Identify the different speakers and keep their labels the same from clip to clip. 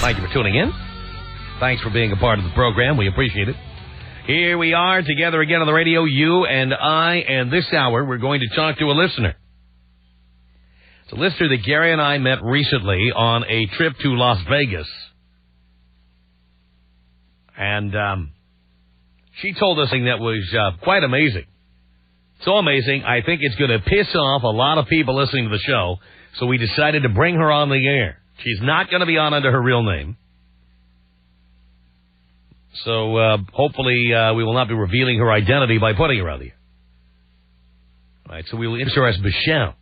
Speaker 1: Thank you for tuning in. Thanks for being a part of the program. We appreciate it. Here we are together again on the radio, you and I, and this hour we're going to talk to a listener. It's a listener that Gary and I met recently on a trip to Las Vegas. And she told us something that was quite amazing. So amazing, I think it's going to piss off a lot of people listening to the show, so we decided to bring her on the air. She's not going to be on under her real name. So hopefully we will not be revealing her identity by putting her on the air. All right, so we will introduce her as Michelle.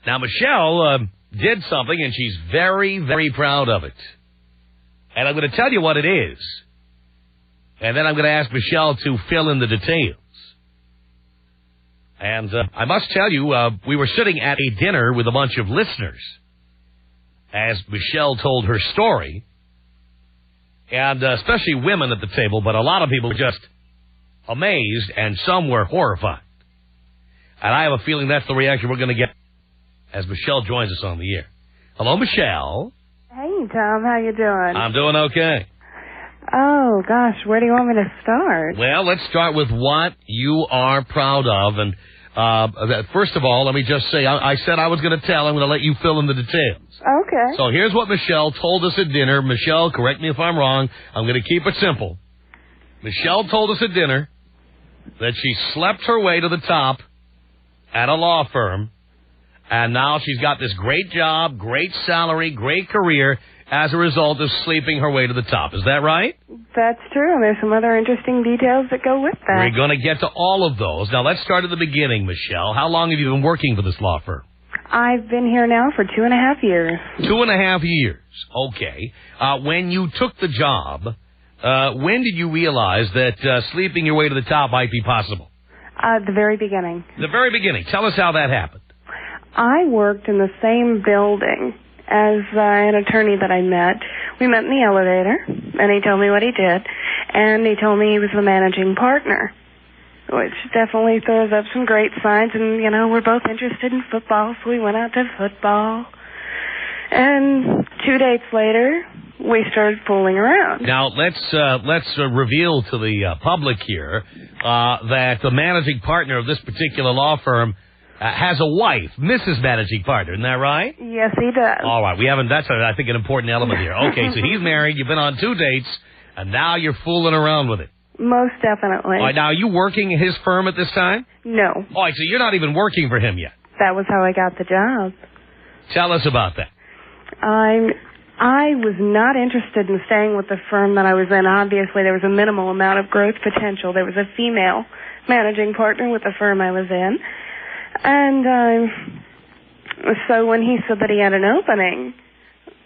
Speaker 1: Now, Michelle did something, and she's very, very proud of it. And I'm going to tell you what it is. And then I'm going to ask Michelle to fill in the details. And I must tell you, we were sitting at a dinner with a bunch of listeners as Michelle told her story. And especially women at the table, but a lot of people were just amazed, and some were horrified. And I have a feeling that's the reaction we're going to get as Michelle joins us on the air. Hello, Michelle.
Speaker 2: Hey, Tom. How you doing?
Speaker 1: I'm doing okay.
Speaker 2: Oh, gosh. Where do you want me to start?
Speaker 1: Well, let's start with what you are proud of. And first of all, let me just say, I said I was going to tell. I'm going to let you fill in the details.
Speaker 2: Okay.
Speaker 1: So here's what Michelle told us at dinner. Michelle, correct me if I'm wrong. I'm going to keep it simple. Michelle told us at dinner that she slept her way to the top at a law firm, and now she's got this great job, great salary, great career as a result of sleeping her way to the top. Is that right?
Speaker 2: That's true, and there's some other interesting details that go with that.
Speaker 1: We're going to get to all of those. Now, let's start at the beginning, Michelle. How long have you been working for this law firm?
Speaker 2: I've been here now for 2.5 years.
Speaker 1: 2.5 years. Okay. When you took the job, when did you realize that sleeping your way to the top might be possible?
Speaker 2: The very beginning.
Speaker 1: The very beginning. Tell us how that happened.
Speaker 2: I worked in the same building as an attorney that I met. We met in the elevator, and he told me what he did, and he told me he was the managing partner, which definitely throws up some great signs. And, you know, we're both interested in football, so we went out to football. And 2 dates later, we started fooling around.
Speaker 1: Now, let's reveal to the public here that the managing partner of this particular law firm has a wife, Mrs. Managing Partner. Isn't that right?
Speaker 2: Yes, he does.
Speaker 1: All right. That's, I think, an important element here. Okay, so he's married. You've been on 2 dates, and now you're fooling around with it.
Speaker 2: Most definitely.
Speaker 1: All right, now, are you working at his firm at this time?
Speaker 2: No.
Speaker 1: All right, so you're not even working for him yet.
Speaker 2: That was how I got the job.
Speaker 1: Tell us about that.
Speaker 2: I was not interested in staying with the firm that I was in. Obviously, there was a minimal amount of growth potential. There was a female managing partner with the firm I was in. And so when he said that he had an opening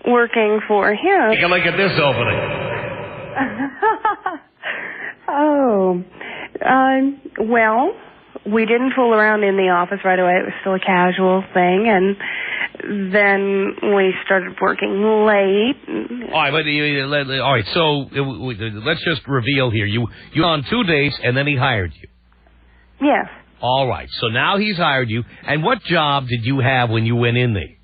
Speaker 2: working for him...
Speaker 1: Take a look at this opening.
Speaker 2: Well, we didn't fool around in the office right away. It was still a casual thing, and then we started working late.
Speaker 1: All right, so let's just reveal here. You were on 2 dates, and then he hired you.
Speaker 2: Yes.
Speaker 1: All right, so now he's hired you. And what job did you have when you went in there?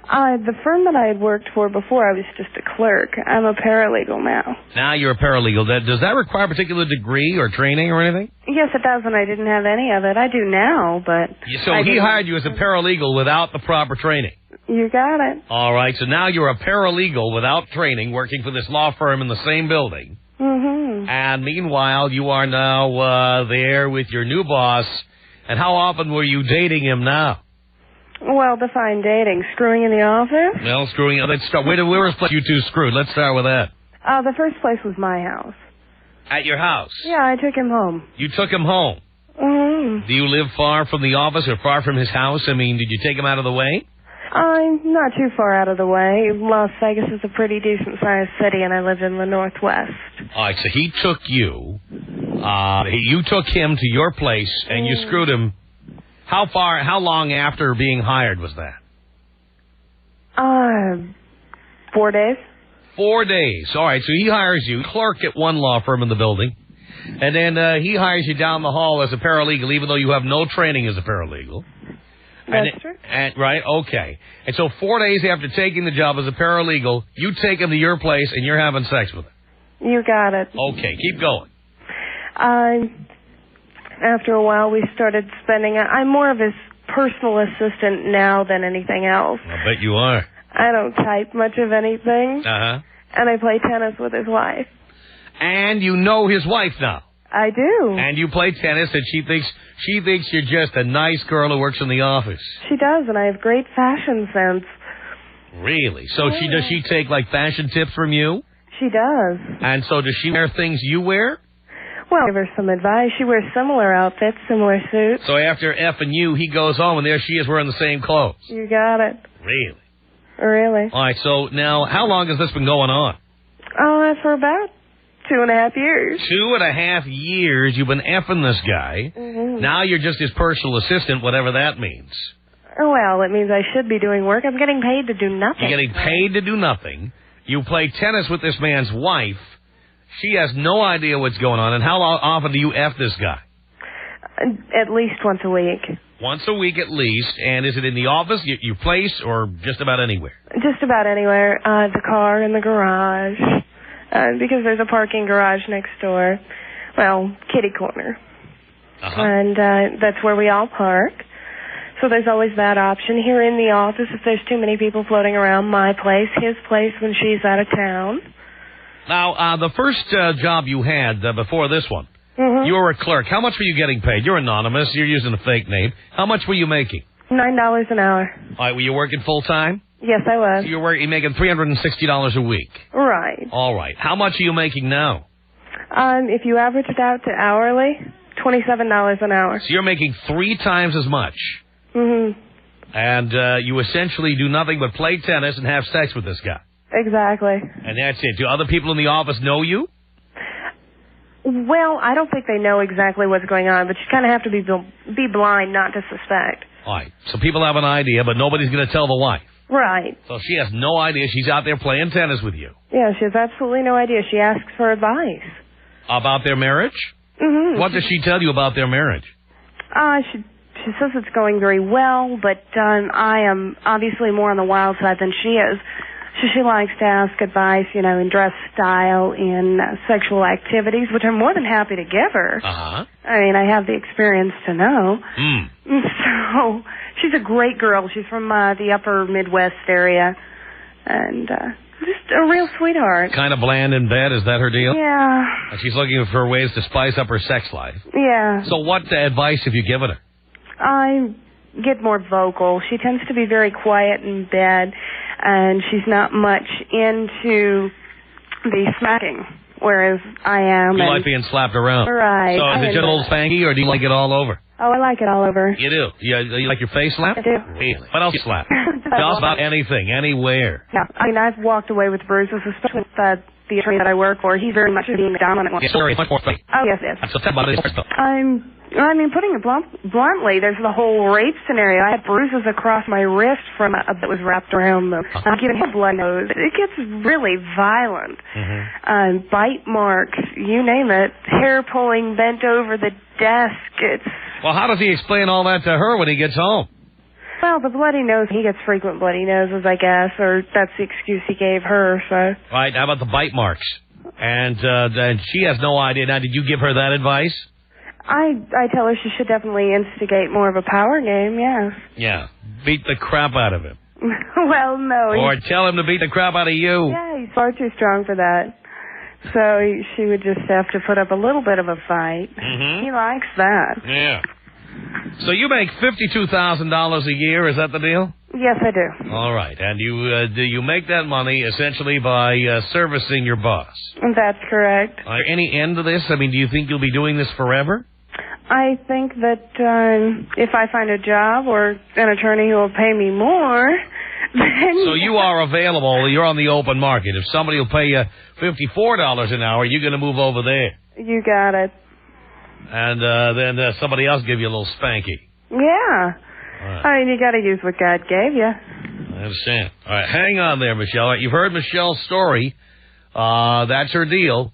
Speaker 2: The firm that I had worked for before, I was just a clerk. I'm a paralegal now.
Speaker 1: Now you're a paralegal. Does that require a particular degree or training or anything?
Speaker 2: Yes, it does, and I didn't have any of it. I do now, but...
Speaker 1: So he hired you as a paralegal without the proper training?
Speaker 2: You got it.
Speaker 1: All right, so now you're a paralegal without training working for this law firm in the same building.
Speaker 2: Mm-hmm.
Speaker 1: And meanwhile, you are now there with your new boss. And how often were you dating him now?
Speaker 2: Well, define dating. Screwing in the office?
Speaker 1: Well, screwing... Let's start. Where was you two screwed? Let's start with that.
Speaker 2: The first place was my house.
Speaker 1: At your house?
Speaker 2: Yeah, I took him home.
Speaker 1: You took him home?
Speaker 2: Mm-hmm.
Speaker 1: Do you live far from the office or far from his house? I mean, did you take him out of the way?
Speaker 2: I'm not too far out of the way. Las Vegas is a pretty decent-sized city, and I live in the Northwest.
Speaker 1: All right, so he took you. You took him to your place, and you screwed him. How long after being hired was that?
Speaker 2: 4 days.
Speaker 1: 4 days. All right, so he hires you, clerk at one law firm in the building, and then he hires you down the hall as a paralegal, even though you have no training as a paralegal.
Speaker 2: That's true.
Speaker 1: Right, okay. And so 4 days after taking the job as a paralegal, you take him to your place and you're having sex with him.
Speaker 2: You got it.
Speaker 1: Okay, keep going.
Speaker 2: After a while, we started spending... I'm more of his personal assistant now than anything else.
Speaker 1: I bet you are.
Speaker 2: I don't type much of anything.
Speaker 1: Uh-huh.
Speaker 2: And I play tennis with his wife.
Speaker 1: And you know his wife now.
Speaker 2: I do.
Speaker 1: And you play tennis, and she thinks you're just a nice girl who works in the office.
Speaker 2: She does, and I have great fashion sense.
Speaker 1: Really? So does she take, like, fashion tips from you?
Speaker 2: She does.
Speaker 1: And so does she wear things you wear?
Speaker 2: Well, I give her some advice. She wears similar outfits, similar suits.
Speaker 1: So after F&U, you, he goes home, and there she is wearing the same clothes.
Speaker 2: You got it.
Speaker 1: Really?
Speaker 2: Really.
Speaker 1: All right, so now, how long has this been going on?
Speaker 2: For about 2.5 years.
Speaker 1: 2.5 years you've been effing this guy.
Speaker 2: Mm-hmm.
Speaker 1: Now you're just his personal assistant, whatever that means.
Speaker 2: Well, it means I should be doing work. I'm getting paid to do nothing.
Speaker 1: You're getting paid to do nothing. You play tennis with this man's wife. She has no idea what's going on. And how often do you F this guy?
Speaker 2: At least once a week.
Speaker 1: Once a week at least. And is it in the office, your place, or just about anywhere?
Speaker 2: Just about anywhere. The car in the garage. Because there's a parking garage next door. Well, kitty corner.
Speaker 1: Uh-huh.
Speaker 2: And that's where we all park. So there's always that option. Here in the office, if there's too many people floating around, my place, his place when she's out of town.
Speaker 1: Now, the first job you had before this one,
Speaker 2: Mm-hmm.
Speaker 1: you were a clerk. How much were you getting paid? You're anonymous. You're using a fake name. How much were you making?
Speaker 2: $9 an hour.
Speaker 1: All right, were you working full-time?
Speaker 2: Yes, I was.
Speaker 1: So you're making $360 a week.
Speaker 2: Right.
Speaker 1: All right. How much are you making now?
Speaker 2: If you average it out to hourly, $27 an hour.
Speaker 1: So you're making 3 times as much.
Speaker 2: Mm-hmm.
Speaker 1: And you essentially do nothing but play tennis and have sex with this guy.
Speaker 2: Exactly.
Speaker 1: And that's it. Do other people in the office know you?
Speaker 2: Well, I don't think they know exactly what's going on, but you kind of have to be blind not to suspect.
Speaker 1: All right. So people have an idea, but nobody's going to tell the wife.
Speaker 2: Right.
Speaker 1: So she has no idea she's out there playing tennis with you.
Speaker 2: Yeah, she has absolutely no idea. She asks for advice.
Speaker 1: About their marriage?
Speaker 2: Mm-hmm.
Speaker 1: What does she tell you about their marriage?
Speaker 2: She says it's going very well, but I am obviously more on the wild side than she is. So she likes to ask advice, in dress style, in sexual activities, which I'm more than happy to give her.
Speaker 1: Uh-huh.
Speaker 2: I mean, I have the experience to know.
Speaker 1: Mm.
Speaker 2: So she's a great girl. She's from the upper Midwest area. And just a real sweetheart.
Speaker 1: Kind of bland in bed, is that her deal?
Speaker 2: Yeah.
Speaker 1: And she's looking for ways to spice up her sex life.
Speaker 2: Yeah.
Speaker 1: So what advice have you given her?
Speaker 2: I get more vocal. She tends to be very quiet in bed, and she's not much into the smacking, whereas I am.
Speaker 1: You like being slapped around.
Speaker 2: Right.
Speaker 1: So is it just a little spanky, or do you like it all over?
Speaker 2: Oh, I like it all over.
Speaker 1: You do? You like your face slapped?
Speaker 2: I do.
Speaker 1: Really? What else you slap? Just about anything, anywhere.
Speaker 2: Yeah. I mean, I've walked away with bruises, especially with the attorney that I work for. He's very much being the dominant one.
Speaker 1: Yeah, sorry, much more funny.
Speaker 2: Oh, yes, yes.
Speaker 1: So tell about it.
Speaker 2: I mean, putting it bluntly, there's the whole rape scenario. I had bruises across my wrist from that was wrapped around them. I'm giving him blood nose. It gets really violent.
Speaker 1: Mm-hmm.
Speaker 2: Bite marks, you name it. Hair pulling, bent over the desk.
Speaker 1: Well, how does he explain all that to her when he gets home?
Speaker 2: Well, the bloody nose, he gets frequent bloody noses, I guess, or that's the excuse he gave her, so.
Speaker 1: Right, how about the bite marks? And she has no idea. Now, did you give her that advice?
Speaker 2: I tell her she should definitely instigate more of a power game, yes.
Speaker 1: Yeah, beat the crap out of him.
Speaker 2: Well, no.
Speaker 1: Or tell him to beat the crap out of you.
Speaker 2: Yeah, he's far too strong for that. So she would just have to put up a little bit of a fight.
Speaker 1: Mm-hmm.
Speaker 2: He likes that.
Speaker 1: Yeah. So you make $52,000 a year, is that the deal?
Speaker 2: Yes, I do.
Speaker 1: All right, and you make that money essentially by servicing your boss.
Speaker 2: That's correct.
Speaker 1: Any end to this? I mean, do you think you'll be doing this forever?
Speaker 2: I think that if I find a job or an attorney who will pay me more, then...
Speaker 1: So you are available. You're on the open market. If somebody will pay you $54 an hour, you're going to move over there.
Speaker 2: You got it.
Speaker 1: And then somebody else give you a little spanky.
Speaker 2: Yeah.
Speaker 1: Right.
Speaker 2: I mean, you got to use what God gave you.
Speaker 1: I understand. All right, hang on there, Michelle. All right, you've heard Michelle's story. That's her deal.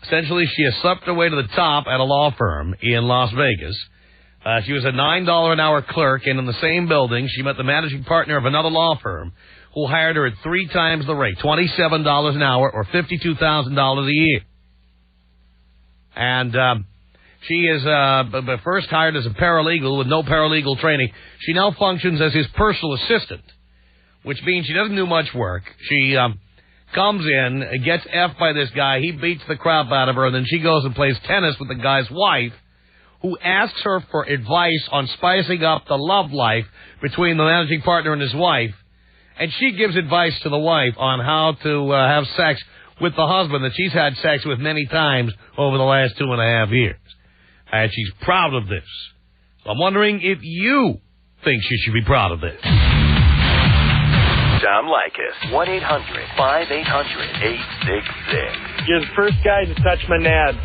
Speaker 1: Essentially, she has slept her way to the top at a law firm in Las Vegas. She was a $9 an hour clerk, and in the same building, she met the managing partner of another law firm who hired her at 3 times the rate, $27 an hour or $52,000 a year. And she is first hired as a paralegal with no paralegal training. She now functions as his personal assistant, which means she doesn't do much work. She comes in, gets F'd by this guy. He beats the crap out of her, and then she goes and plays tennis with the guy's wife, who asks her for advice on spicing up the love life between the managing partner and his wife. And she gives advice to the wife on how to have sex with the husband that she's had sex with many times over the last 2.5 years. And she's proud of this. So I'm wondering if you think she should be proud of this.
Speaker 3: Tom Leykis, 1-800-5800-866.
Speaker 4: You're the first guy to touch my nads.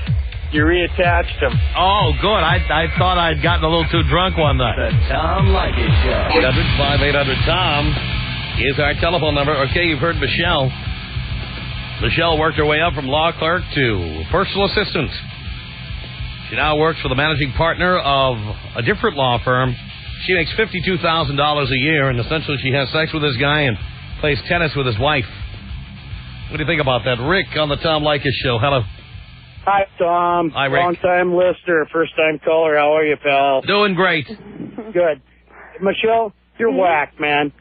Speaker 4: You reattached them.
Speaker 1: Oh, good. I thought I'd gotten a little too drunk one night.
Speaker 3: The Tom Leykis Show.
Speaker 1: 800-5800-TOM is our telephone number. Okay, you've heard Michelle. Michelle worked her way up from law clerk to personal assistant. She now works for the managing partner of a different law firm. She makes $52,000 a year, and essentially she has sex with this guy and plays tennis with his wife. What do you think about that? Rick on the Tom Leykis Show. Hello.
Speaker 4: Hi, Tom.
Speaker 1: Hi, Rick.
Speaker 4: Long-time listener, first-time caller. How are you, pal?
Speaker 1: Doing great.
Speaker 4: Good. Michelle, you're whack, man.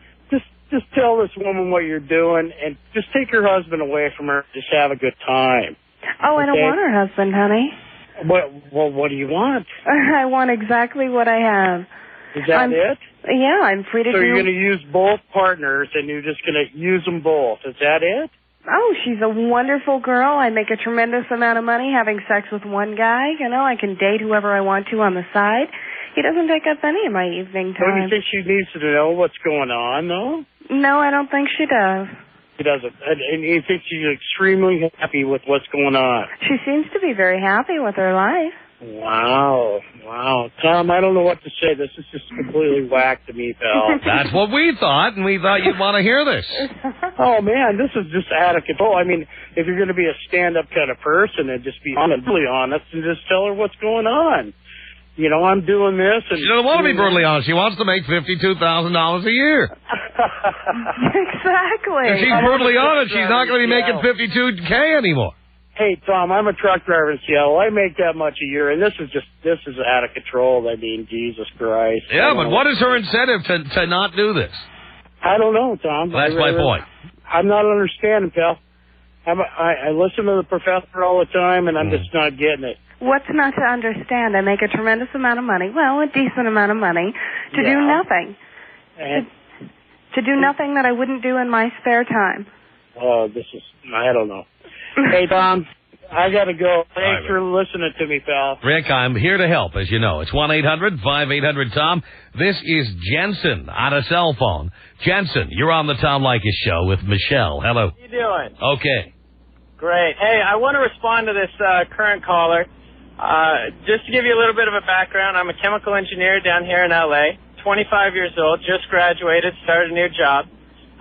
Speaker 4: Just tell this woman what you're doing, and just take her husband away from her. Just have a good time.
Speaker 2: Oh, I don't want her husband, honey.
Speaker 4: What do you want?
Speaker 2: I want exactly what I have.
Speaker 4: Is that it?
Speaker 2: Yeah, I'm free to do...
Speaker 4: So you're going to use both partners, and you're just going to use them both. Is that it?
Speaker 2: Oh, she's a wonderful girl. I make a tremendous amount of money having sex with one guy. You know, I can date whoever I want to on the side. He doesn't take up any of my evening time.
Speaker 4: Don't you think she needs to know what's going on, though?
Speaker 2: No, I don't think she does.
Speaker 4: She doesn't. And you think she's extremely happy with what's going on?
Speaker 2: She seems to be very happy with her life.
Speaker 4: Wow. Tom, I don't know what to say. This is just completely whack to me, pal.
Speaker 1: That's what we thought, and we thought you'd want to hear this.
Speaker 4: Oh, man, this is just out of control. I mean, if you're going to be a stand-up kind of person and just be brutally honest and just tell her what's going on. You know, I'm doing this. And
Speaker 1: she doesn't want to be brutally honest. She wants to make $52,000 a year.
Speaker 2: Exactly.
Speaker 1: If she's brutally honest, she's not going to be making $52K anymore.
Speaker 4: Hey, Tom, I'm a truck driver in Seattle. I make that much a year, and this is out of control. I mean, Jesus Christ.
Speaker 1: Yeah, but what is her incentive to not do this?
Speaker 4: I don't know, Tom.
Speaker 1: Well, that's my point.
Speaker 4: I'm not understanding, pal. I listen to the professor all the time, and I'm just not getting it.
Speaker 2: What's not to understand? I make a tremendous amount of money. Well, a decent amount of money to do nothing. To do nothing that I wouldn't do in my spare time.
Speaker 4: Oh, I don't know. Hey, Tom, I got to go. Thanks
Speaker 1: right,
Speaker 4: for listening to me, pal.
Speaker 1: Rick, I'm here to help, as you know. It's 1-800-5800-TOM. This is Jensen on a cell phone. Jensen, you're on the Tom Leykis Show with Michelle. Hello.
Speaker 5: How you doing?
Speaker 1: Okay.
Speaker 5: Great. Hey, I want to respond to this current caller. Just to give you a little bit of a background, I'm a chemical engineer down here in L.A., 25 years old, just graduated, started a new job.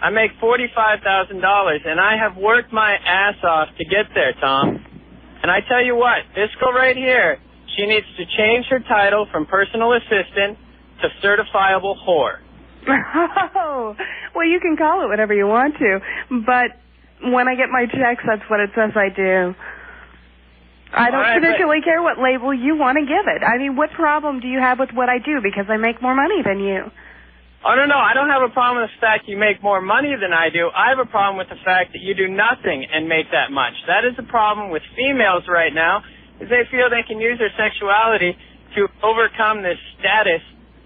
Speaker 5: I make $45,000, and I have worked my ass off to get there, Tom. And I tell you what, this girl right here, she needs to change her title from personal assistant to certifiable whore.
Speaker 2: Oh, well, you can call it whatever you want to, but when I get my checks, that's what it says I do. I don't particularly care what label you want to give it. I mean, what problem do you have with what I do because I make more money than you?
Speaker 5: Oh, no, I don't have a problem with the fact you make more money than I do. I have a problem with the fact that you do nothing and make that much. That is the problem with females right now, is they feel they can use their sexuality to overcome this status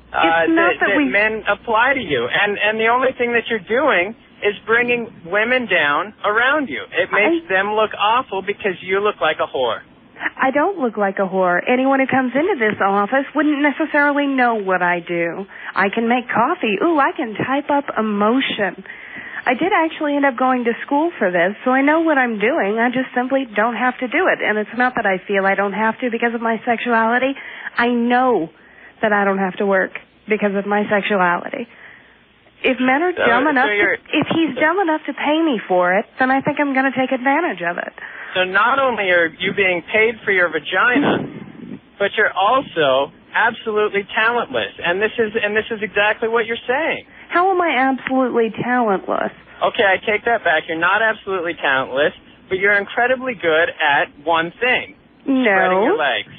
Speaker 5: that men apply to you. And the only thing that you're doing is bringing women down around you. It makes them look awful because you look like a whore.
Speaker 2: I don't look like a whore. Anyone who comes into this office wouldn't necessarily know what I do. I can make coffee. Ooh, I can type up emotion. I did actually end up going to school for this, so I know what I'm doing. I just simply don't have to do it. And it's not that I feel I don't have to because of my sexuality. I know that I don't have to work because of my sexuality. If men are dumb enough, if he's dumb enough to pay me for it, then I think I'm going to take advantage of it.
Speaker 5: So not only are you being paid for your vagina, but you're also absolutely talentless, and this is exactly what you're saying.
Speaker 2: How am I absolutely talentless?
Speaker 5: Okay, I take that back. You're not absolutely talentless, but you're incredibly good at one thing.
Speaker 2: No.
Speaker 5: Spreading your legs.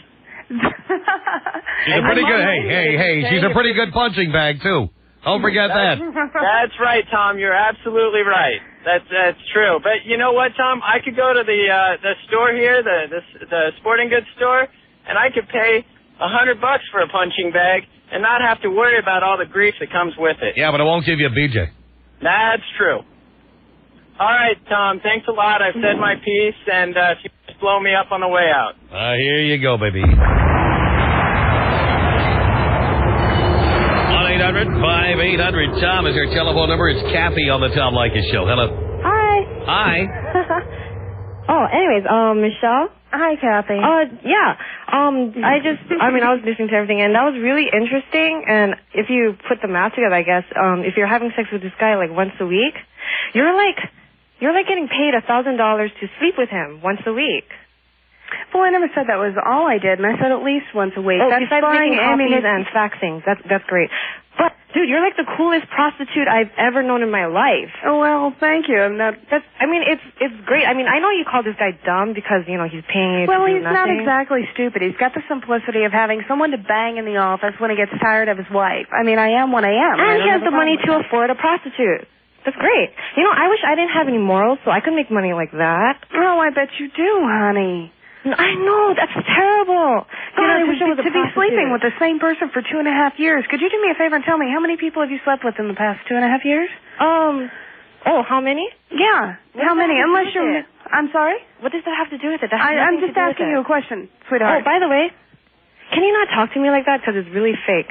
Speaker 1: She's a pretty good, hey, she's a pretty good punching bag, too. Don't forget that.
Speaker 5: That's right, Tom. You're absolutely right. That's true. But you know what, Tom? I could go to the store here, the sporting goods store, and I could pay $100 for a punching bag and not have to worry about all the grief that comes with it.
Speaker 1: Yeah, but it won't give you a BJ.
Speaker 5: That's true. All right, Tom. Thanks a lot. I've said my piece, and if you just blow me up on the way out.
Speaker 1: Here you go, baby. 1-800-5800-TOM is your telephone number. It's Kathy on the Tom Leykis Show. Hello.
Speaker 6: Hi.
Speaker 1: Hi.
Speaker 6: Anyways, Michelle?
Speaker 2: Hi, Kathy.
Speaker 6: Yeah. I was listening to everything, and that was really interesting, and if you put the math together, I guess, if you're having sex with this guy, like, once a week, you're like getting paid $1,000 to sleep with him once a week.
Speaker 2: Well, I never said that was all I did, and I said at least once a week.
Speaker 6: Oh,
Speaker 2: that's
Speaker 6: besides
Speaker 2: fine.
Speaker 6: making copies and faxing. That's great. But, dude, you're like the coolest prostitute I've ever known in my life.
Speaker 2: Oh, well, thank you.
Speaker 6: It's great. I mean, I know you call this guy dumb because, he's paying you
Speaker 2: Well,
Speaker 6: to do
Speaker 2: he's not
Speaker 6: nothing.
Speaker 2: exactly stupid. He's got the simplicity of having someone to bang in the office when he gets tired of his wife. I mean, I am what I am.
Speaker 6: And he has the money to afford a prostitute. That's great. I wish I didn't have any morals so I could make money like that.
Speaker 2: Oh, I bet you do, honey.
Speaker 6: I know, that's terrible. God, I wish I was a
Speaker 2: to be
Speaker 6: prostitute.
Speaker 2: sleeping with the same person for 2.5 years. Could you do me a favor and tell me how many people have you slept with in the past 2.5 years?
Speaker 6: How many?
Speaker 2: Yeah, how many? Unless you're... I'm sorry?
Speaker 6: What does that have to do with it?
Speaker 2: I'm just asking you a question, sweetheart.
Speaker 6: Oh, by the way, can you not talk to me like that? Because it's really fake.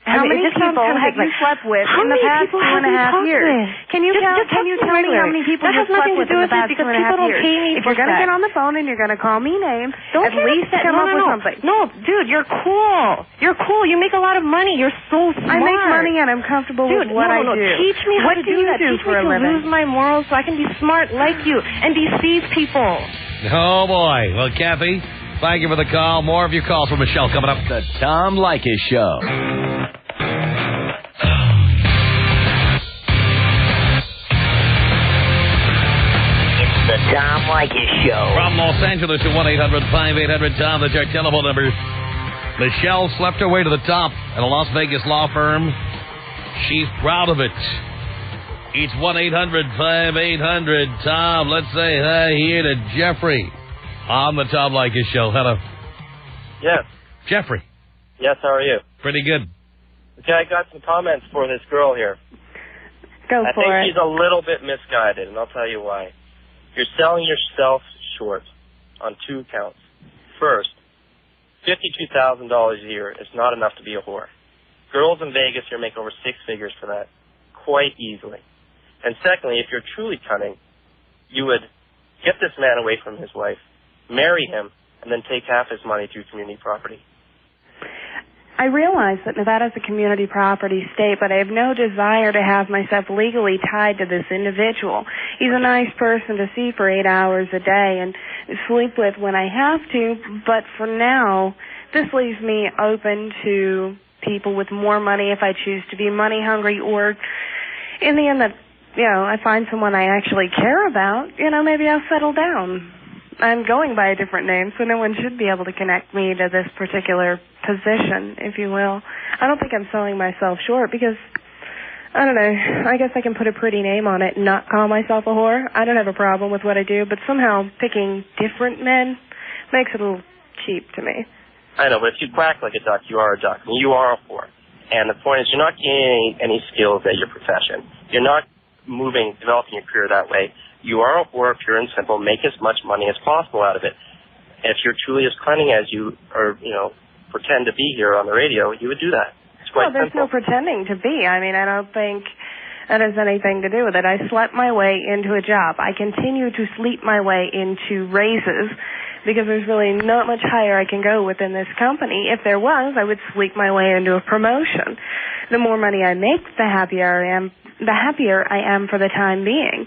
Speaker 2: How many people have you slept with in the past 2.5 years? Can you tell me how many people you've slept with in the past 2.5 years? If you're going to get on the phone and you're going to call me names, at least come up with something.
Speaker 6: No, dude, you're cool. You're cool. You make a lot of money. You're so smart.
Speaker 2: I make money and I'm comfortable with what I do.
Speaker 6: Teach me how to do that.
Speaker 2: Teach me
Speaker 6: to lose my morals so I can be smart like you and deceive people.
Speaker 1: Oh, boy. Well, Kathy, thank you for the call. More of your calls from Michelle coming up.
Speaker 3: The Tom Leykis Show. The Tom Leykis Show.
Speaker 1: From Los Angeles to 1-800-5800-TOM. That's our telephone number. Michelle slept her way to the top at a Las Vegas law firm. She's proud of it. It's 1-800-5800-TOM. Let's say hi here to Jeffrey on the Tom Leykis Show. Hello.
Speaker 7: Yes.
Speaker 1: Jeffrey.
Speaker 7: Yes, how are you?
Speaker 1: Pretty good.
Speaker 7: Okay, I got some comments for this girl here.
Speaker 2: Go
Speaker 7: I
Speaker 2: for
Speaker 7: think
Speaker 2: it.
Speaker 7: she's a little bit misguided, and I'll tell you why. You're selling yourself short on 2 counts. First, $52,000 a year is not enough to be a whore. Girls in Vegas here make over 6 figures for that, quite easily. And secondly, if you're truly cunning, you would get this man away from his wife, marry him, and then take half his money through community property.
Speaker 2: I realize that Nevada's a community property state, but I have no desire to have myself legally tied to this individual. He's a nice person to see for 8 hours a day and sleep with when I have to, but for now, this leaves me open to people with more money if I choose to be money hungry, or in the end that, I find someone I actually care about, maybe I'll settle down. I'm going by a different name, so no one should be able to connect me to this particular position, if you will. I don't think I'm selling myself short because, I don't know, I guess I can put a pretty name on it and not call myself a whore. I don't have a problem with what I do, but somehow picking different men makes it a little cheap to me.
Speaker 7: I know, but if you quack like a duck, you are a duck. I mean, you are a whore. And the point is you're not gaining any skills at your profession. You're not developing your career that way. You are a whore, pure and simple. Make as much money as possible out of it. If you're truly as cunning as you are, pretend to be here on the radio, you would do that. It's quite
Speaker 2: there's
Speaker 7: simple.
Speaker 2: no pretending to be. I mean, I don't think that has anything to do with it. I slept my way into a job. I continue to sleep my way into raises because there's really not much higher I can go within this company. If there was, I would sleep my way into a promotion. The more money I make, the happier I am for the time being.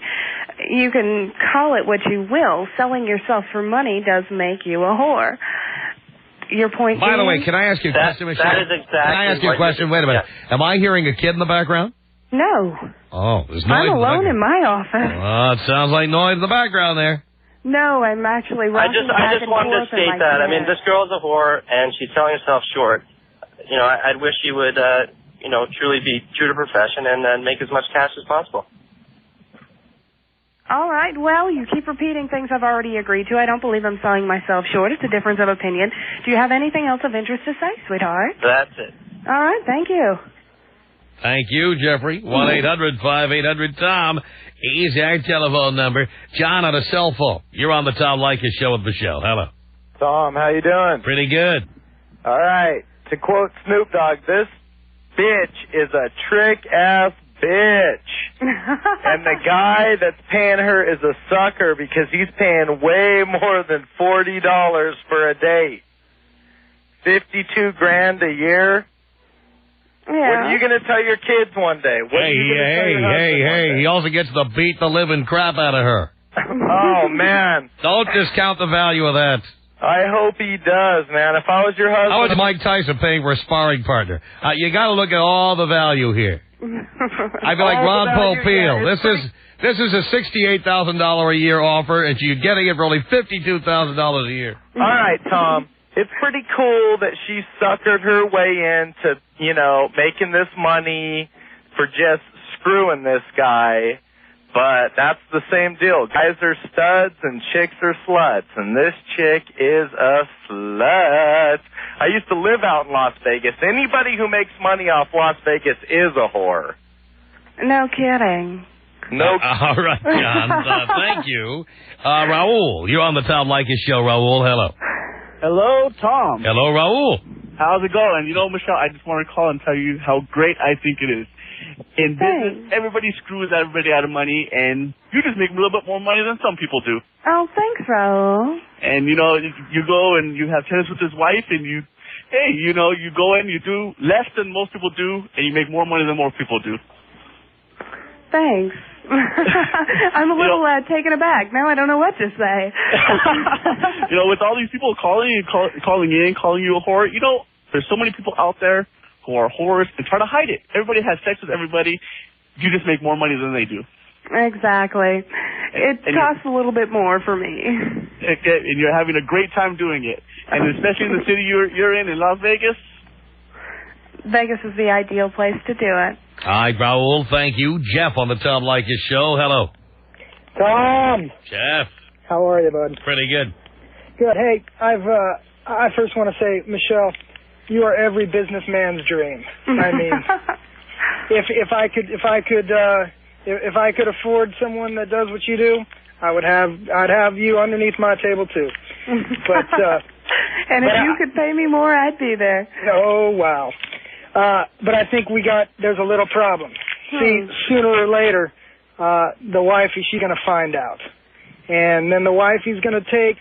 Speaker 2: You can call it what you will. Selling yourself for money does make you a whore. your point
Speaker 1: By the way,
Speaker 2: being?
Speaker 1: can I ask you a question, Michelle?
Speaker 7: That is exactly.
Speaker 1: Can I ask you a question? Wait a minute.
Speaker 7: Yeah.
Speaker 1: Am I hearing a kid in the background?
Speaker 2: No.
Speaker 1: Oh, there's noise.
Speaker 2: I'm alone in my office.
Speaker 1: Oh, it sounds like noise in the background there.
Speaker 2: No, I'm actually
Speaker 7: I
Speaker 2: rocking
Speaker 7: just
Speaker 2: back and
Speaker 7: wanted to
Speaker 2: forth in
Speaker 7: state
Speaker 2: my
Speaker 7: that.
Speaker 2: chair.
Speaker 7: I mean, this girl's a whore, and she's selling herself short. You know, I'd wish she would, truly be true to profession and make as much cash as possible.
Speaker 2: All right, well, you keep repeating things I've already agreed to. I don't believe I'm selling myself short. It's a difference of opinion. Do you have anything else of interest to say, sweetheart?
Speaker 7: That's it.
Speaker 2: All right, thank you.
Speaker 1: Thank you, Jeffrey. 1-800-5800-TOM is our telephone number. John on a cell phone. You're on the Tom Leykis Show with Michelle. Hello.
Speaker 8: Tom, how you doing?
Speaker 1: Pretty good.
Speaker 8: All right. To quote Snoop Dogg, this bitch is a trick-ass bitch. And the guy that's paying her is a sucker because he's paying way more than $40 for a date. $52,000 a year.
Speaker 2: Yeah.
Speaker 8: What are you going to tell your kids one day? What are you gonna tell your husband one day?
Speaker 1: He also gets to beat the living crap out of her.
Speaker 8: Oh, man.
Speaker 1: Don't discount the value of that.
Speaker 8: I hope he does, man. If I was your husband...
Speaker 1: How is Mike Tyson paying for a sparring partner? You got to look at all the value here. I'd be like Ron Popeil. This is a $68,000 a year offer, and you're getting it for only $52,000 a year.
Speaker 8: All right, Tom. It's pretty cool that she suckered her way into, making this money for just screwing this guy. But that's the same deal. Guys are studs and chicks are sluts. And this chick is a slut. I used to live out in Las Vegas. Anybody who makes money off Las Vegas is a whore.
Speaker 2: No kidding.
Speaker 8: No.
Speaker 1: All right, John. Thank you. Raul, you're on the Tom Leykis Show. Raul, hello.
Speaker 9: Hello, Tom.
Speaker 1: Hello, Raul.
Speaker 9: How's it going? Michelle, I just want to call and tell you how great I think it is. In business, everybody screws everybody out of money, and you just make a little bit more money than some people do.
Speaker 2: Oh, thanks, Raul.
Speaker 9: And, you go and you have tennis with his wife, and you go in, you do less than most people do, and you make more money than most people do.
Speaker 2: Thanks. I'm a little taken aback. Now I don't know what to say.
Speaker 9: With all these people calling you a whore, there's so many people out there who are whores and try to hide it. Everybody has sex with everybody. You just make more money than they do.
Speaker 2: Exactly. It costs a little bit more for me.
Speaker 9: And you're having a great time doing it. And especially in the city you're in Las Vegas.
Speaker 2: Vegas is the ideal place to do it.
Speaker 1: All right, Raul, thank you. Jeff on the Tom Leykis Show. Hello.
Speaker 10: Tom.
Speaker 1: Jeff.
Speaker 10: How are you, bud?
Speaker 1: Pretty good.
Speaker 10: Good. Hey, I first want to say, Michelle, you are every businessman's dream. I mean, if I could afford someone that does what you do, I'd have you underneath my table too. But
Speaker 2: and if you could pay me more, I'd be there.
Speaker 10: Oh wow. But I think there's a little problem. See, sooner or later, the wife, she's going to find out. And then the wife, he's going to take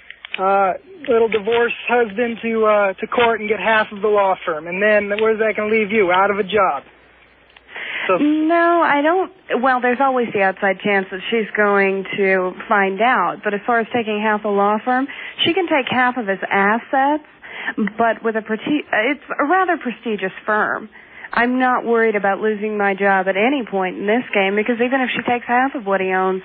Speaker 10: little divorced husband to court and get half of the law firm. And then where's that going to leave you? Out of a job. So,
Speaker 2: no, I don't. Well, there's always the outside chance that she's going to find out. But as far as taking half the law firm, she can take half of his assets. But with it's a rather prestigious firm. I'm not worried about losing my job at any point in this game because even if she takes half of what he owns,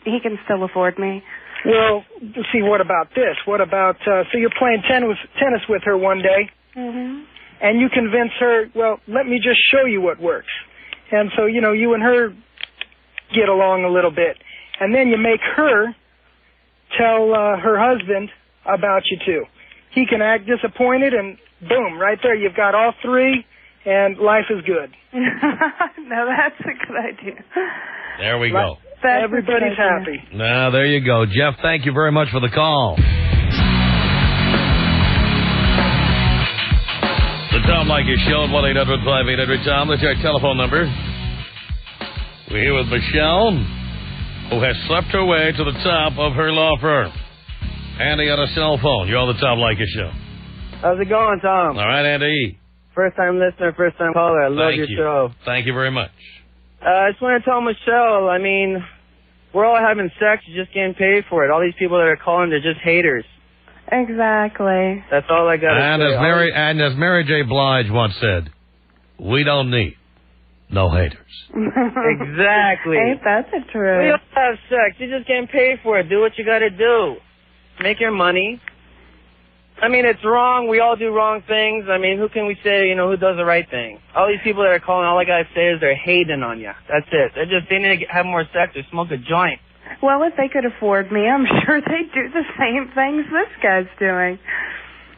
Speaker 2: he can still afford me.
Speaker 10: Well, see, what about this? What about, so you're playing tennis with her one day, and you convince her, well, let me just show you what works. And so, you and her get along a little bit. And then you make her tell her husband about you two. He can act disappointed, and boom, right there, you've got all three, and life is good.
Speaker 2: No, that's a good idea.
Speaker 1: There we go.
Speaker 10: Everybody's happy.
Speaker 1: Now, there you go. Jeff, thank you very much for the call. The Tom Leykis Show at 1-800-5800-TOM. That's our telephone number. We're here with Michelle, who has slept her way to the top of her law firm. Andy on a cell phone. You're on the Tom Leykis Show.
Speaker 11: How's it going, Tom?
Speaker 1: All right, Andy.
Speaker 11: First-time listener, first-time caller. I love your show.
Speaker 1: Thank you very much.
Speaker 11: I just want to tell Michelle, I mean, we're all having sex, you're just getting paid for it. All these people that are calling, they're just haters.
Speaker 2: Exactly.
Speaker 11: That's all I got to say.
Speaker 1: And as Mary J. Blige once said, we don't need no haters.
Speaker 11: Exactly.
Speaker 2: Ain't that the truth?
Speaker 11: We don't have sex. You just getting paid for it. Do what you got to do. Make your money. I mean, it's wrong. We all do wrong things. I mean, who can we say, who does the right thing? All these people that are calling, all I got to say is they're hating on you. That's it. They need to have more sex or smoke a joint.
Speaker 2: Well, if they could afford me, I'm sure they'd do the same things this guy's doing.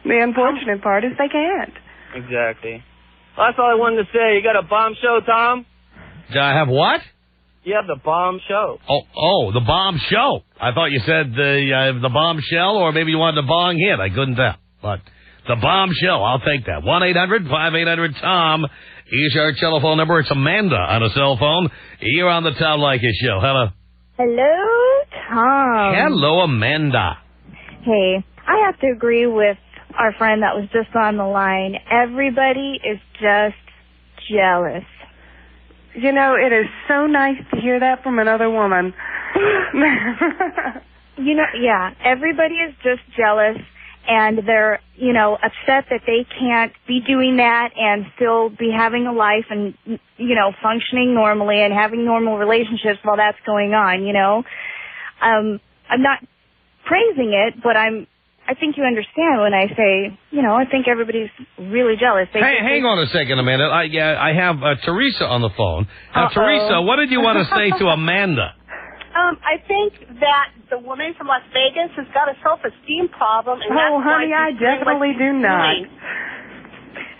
Speaker 2: The unfortunate part is they can't.
Speaker 11: Exactly. Well, that's all I wanted to say. You got a bomb show, Tom?
Speaker 1: Do I have what?
Speaker 11: You have the bomb show.
Speaker 1: Oh, the bomb show. I thought you said the bombshell, or maybe you wanted the bong hit. I couldn't tell. But the bombshell, I'll take that. 1-800-5800-TOM is our telephone number. It's Amanda on a cell phone. You're on the Tom Leykis Show. Hello.
Speaker 12: Hello, Tom.
Speaker 1: Hello, Amanda.
Speaker 12: Hey, I have to agree with our friend that was just on the line. Everybody is just jealous.
Speaker 2: It is so nice to hear that from another woman.
Speaker 12: Yeah, everybody is just jealous, and they're, upset that they can't be doing that and still be having a life and, functioning normally and having normal relationships while that's going on, I'm not praising it, but I think you understand when I say, I think everybody's really jealous.
Speaker 1: Hang on a second, Amanda. I have Teresa on the phone. Now, Teresa, what did you want to say to Amanda?
Speaker 13: I think that the woman from Las Vegas has got a self-esteem problem. And
Speaker 2: honey, I definitely do not.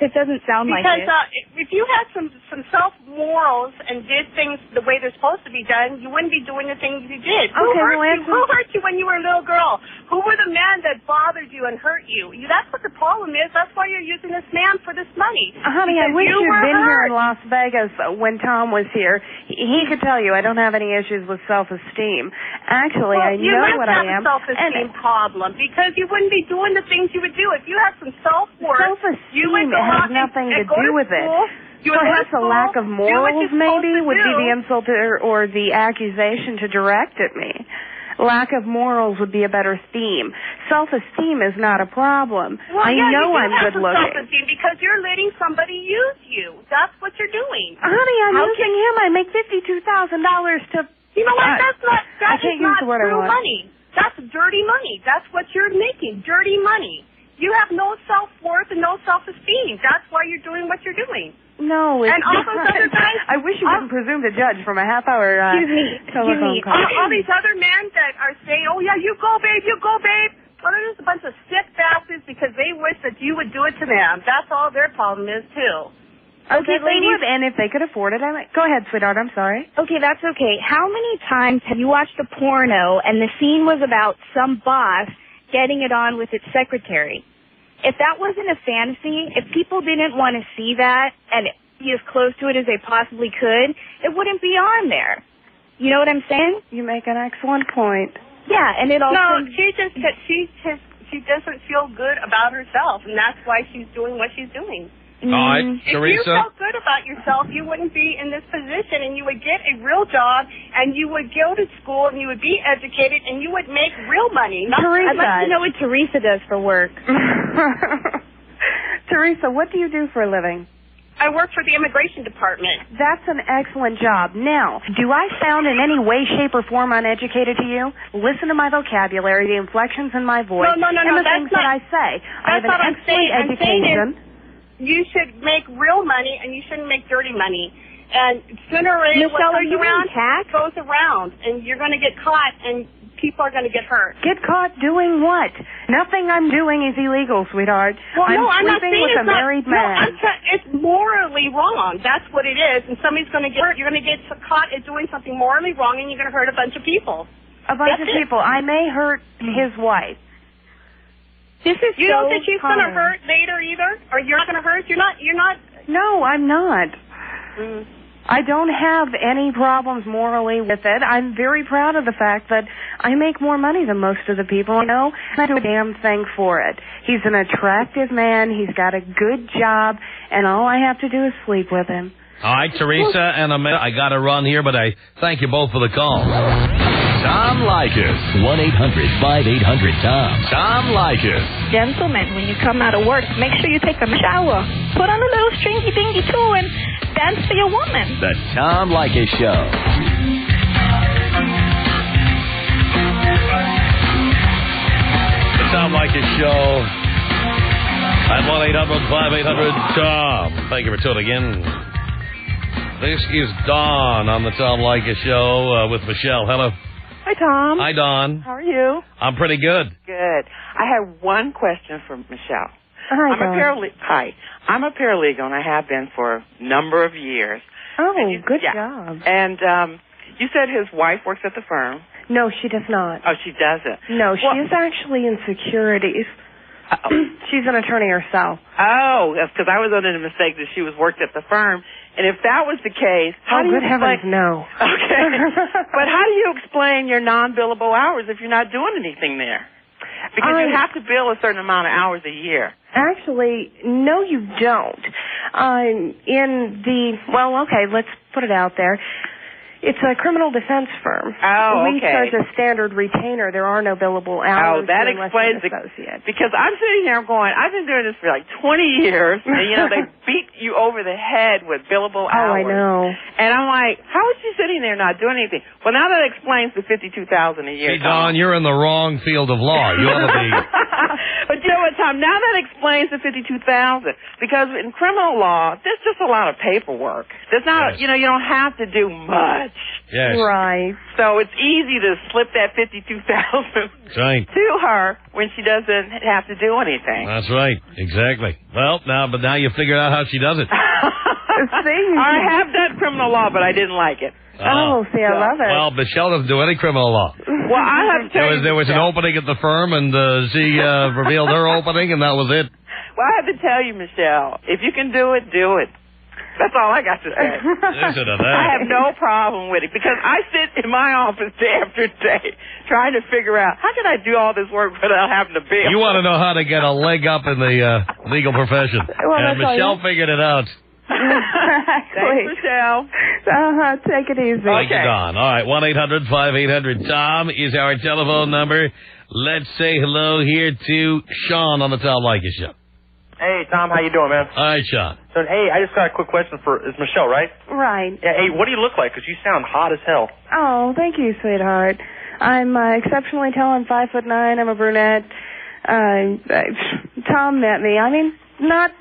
Speaker 12: It doesn't sound like it.
Speaker 13: Because if you had some self-morals and did things the way they're supposed to be done, you wouldn't be doing the things you did. Who hurt you when you were a little girl? Who were the men that bothered you and hurt you? That's what the problem is. That's why you're using this man for this money.
Speaker 2: Honey, I wish you'd been here in Las Vegas when Tom was here. He could tell you I don't have any issues with self-esteem. Actually, I know what I am.
Speaker 13: You have a self-esteem problem because you wouldn't be doing the things you would do. If you had some self-worth, you would
Speaker 2: has nothing to do with it. Perhaps a lack of morals, maybe, would be the insult or the accusation to direct at me. Lack of morals would be a better theme. Self-esteem is not a problem.
Speaker 13: Well,
Speaker 2: I know I'm good looking.
Speaker 13: Self-esteem because you're letting somebody use you. That's what you're doing.
Speaker 2: Honey, I'm using him. I make $52,000 to...
Speaker 13: You know what? That's not true
Speaker 2: money.
Speaker 13: Money. That's dirty money. That's what you're making, dirty money. You have no self-worth and no self-esteem. That's why you're doing what you're doing.
Speaker 2: No, it's
Speaker 13: and all those other guys...
Speaker 2: I wish you wouldn't presume to judge from a half-hour telephone call.
Speaker 13: All these other men that are saying, oh, yeah, you go, babe, well, they're just a bunch of sick bastards because they wish that you would do it to them. That's all their problem is, too.
Speaker 2: Okay, ladies, and if they could afford it, go ahead, sweetheart, I'm sorry.
Speaker 12: Okay, that's okay. How many times have you watched a porno and the scene was about some boss getting it on with its secretary? If that wasn't a fantasy, if people didn't want to see that and be as close to it as they possibly could, it wouldn't be on there. You know what I'm saying?
Speaker 2: You make an excellent point.
Speaker 12: Yeah, and it also...
Speaker 13: No, she doesn't feel good about herself, and that's why she's doing what she's doing.
Speaker 1: All right,
Speaker 13: if
Speaker 1: Teresa.
Speaker 13: you felt good about yourself, you wouldn't be in this position, and you would get a real job, and you would go to school, and you would be educated, and you would make real money.
Speaker 12: Teresa, I'd like to know what Teresa does for work.
Speaker 2: Teresa, what do you do for a living?
Speaker 13: I work for the immigration department.
Speaker 2: That's an excellent job. Now, do I sound in any way, shape, or form uneducated to you? Listen to my vocabulary, the inflections in my voice,
Speaker 13: and the things
Speaker 2: that I say. I have an excellent education.
Speaker 13: You should make real money, and you shouldn't make dirty money. And sooner or later, what comes around goes around, and you're going to get caught, and people are going to get hurt.
Speaker 2: Get caught doing what? Nothing I'm doing is illegal, sweetheart.
Speaker 13: Well,
Speaker 2: I'm
Speaker 13: not
Speaker 2: sleeping with a married man.
Speaker 13: It's morally wrong. That's what it is. And somebody's going to get hurt. You're going to get caught at doing something morally wrong, and you're going to hurt a bunch of people.
Speaker 2: A bunch of people. I may hurt his wife.
Speaker 12: This is
Speaker 13: you don't think she's going to hurt later either? Or you're not going to hurt? You're not.
Speaker 2: No, I'm not. I don't have any problems morally with it. I'm very proud of the fact that I make more money than most of the people I know, and I do a damn thing for it. He's an attractive man. He's got a good job, and all I have to do is sleep with him.
Speaker 1: All right, Teresa and Amanda, I got to run here, but I thank you both for the call.
Speaker 3: Tom Leykis. 1-800-5800-TOM. Tom Leykis.
Speaker 14: Gentlemen, when you come out of work, make sure you take a shower. Put on a little stringy dingy too and dance for your woman.
Speaker 3: The Tom Leykis Show.
Speaker 1: The Tom Leykis Show at 1-800-5800-TOM. Thank you for tuning in. This is Dawn on the Tom Leykis Show with Michelle. Hello.
Speaker 15: Hi, Tom.
Speaker 1: Hi, Dawn.
Speaker 15: How are you?
Speaker 1: I'm pretty good.
Speaker 15: Good. I have one question for Michelle.
Speaker 2: Hi,
Speaker 15: Hi. I'm a paralegal, and I have been for a number of years.
Speaker 2: Oh, good job.
Speaker 15: And you said his wife works at the firm.
Speaker 2: No, she does not.
Speaker 15: Oh, she doesn't.
Speaker 2: No, she is actually in securities. She's an attorney herself.
Speaker 15: Oh, that's because I was under the mistake that she was worked at the firm. And if that was the case, how do you
Speaker 2: good heavens, no.
Speaker 15: Okay. But how do you explain your non-billable hours if you're not doing anything there? Because you have to bill a certain amount of hours a year.
Speaker 2: Actually, no, you don't. Let's put it out there. It's a criminal defense firm.
Speaker 15: Oh,
Speaker 2: we charge a standard retainer. There are no billable hours.
Speaker 15: Oh, that explains it. Because I'm sitting here going, I've been doing this for like 20 years, and they beat you over the head with billable hours.
Speaker 2: Oh, I know.
Speaker 15: And I'm like, how is she sitting there not doing anything? Well, now that explains the $52,000 a year.
Speaker 1: See, Don, you're in the wrong field of law. You ought to be.
Speaker 15: But you know what, Tom? Now that explains the $52,000 because in criminal law, there's just a lot of paperwork. There's not, you don't have to do much.
Speaker 1: Yes.
Speaker 2: Right.
Speaker 15: So it's easy to slip that $52,000
Speaker 1: right.
Speaker 15: to her when she doesn't have to do anything.
Speaker 1: That's right. Exactly. Well, now you figured out how she does it.
Speaker 15: I have done criminal law, but I didn't like it.
Speaker 2: I love it.
Speaker 1: Well, Michelle doesn't do any criminal law.
Speaker 15: Well, I have to tell you.
Speaker 1: There was an opening at the firm, and she revealed her opening, and that was it.
Speaker 15: Well, I have to tell you, Michelle, if you can do it, do it. That's all I got to say.
Speaker 1: Listen to that.
Speaker 15: I have no problem with it because I sit in my office day after day trying to figure out how can I do all this work without having to bill.
Speaker 1: You want to know how to get a leg up in the legal profession. And Michelle figured it out.
Speaker 15: Thanks, Michelle.
Speaker 2: Take it easy.
Speaker 1: Thank you, Don. All right, 1-800-5800-TOM is our telephone number. Let's say hello here to Sean on the Tom Leykis Show.
Speaker 16: Hey, Tom, how you doing, man?
Speaker 1: All right, Sean.
Speaker 16: So, hey, I just got a quick question it's Michelle, right?
Speaker 2: Right.
Speaker 16: Yeah, hey, what do you look like? Because you sound hot as hell.
Speaker 2: Oh, thank you, sweetheart. I'm exceptionally tall. I'm 5'9". I'm a brunette. Tom met me. I mean, not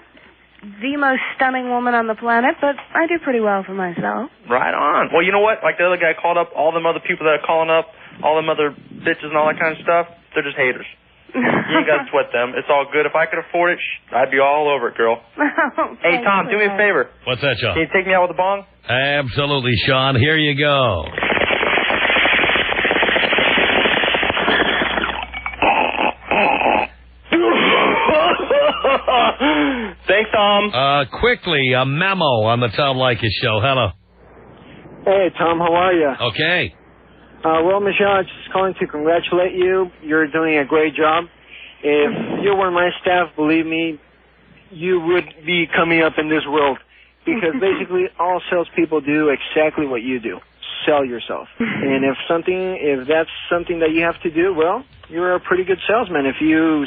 Speaker 2: the most stunning woman on the planet, but I do pretty well for myself.
Speaker 16: Right on. Well, you know what? Like the other guy called up, all them other people that are calling up, all them other bitches and all that kind of stuff, they're just haters. You ain't got to sweat them. It's all good. If I could afford it, I'd be all over it, girl. Hey, Tom, do me a favor.
Speaker 1: What's that, Sean?
Speaker 16: Can you take me out with a bong?
Speaker 1: Absolutely, Sean. Here you go.
Speaker 16: Thanks, Tom.
Speaker 1: Quickly, a memo on the Tom Leykis Show. Hello.
Speaker 17: Hey, Tom, how are you?
Speaker 1: Okay.
Speaker 17: Well, Michelle, I'm just calling to congratulate you. You're doing a great job. If you were my staff, believe me, you would be coming up in this world. Because basically all salespeople do exactly what you do. Sell yourself. And if that's something that you have to do, well, you're a pretty good salesman. If you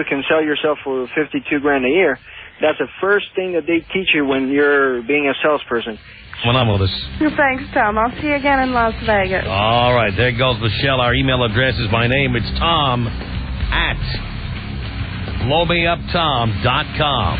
Speaker 17: can sell yourself for $52,000 a year, that's the first thing that they teach you when you're being a salesperson.
Speaker 1: What's on with us?
Speaker 2: Thanks, Tom. I'll see you again in Las Vegas.
Speaker 1: All right, there goes Michelle. Our email address is my name. It's Tom at blowmeuptom.com.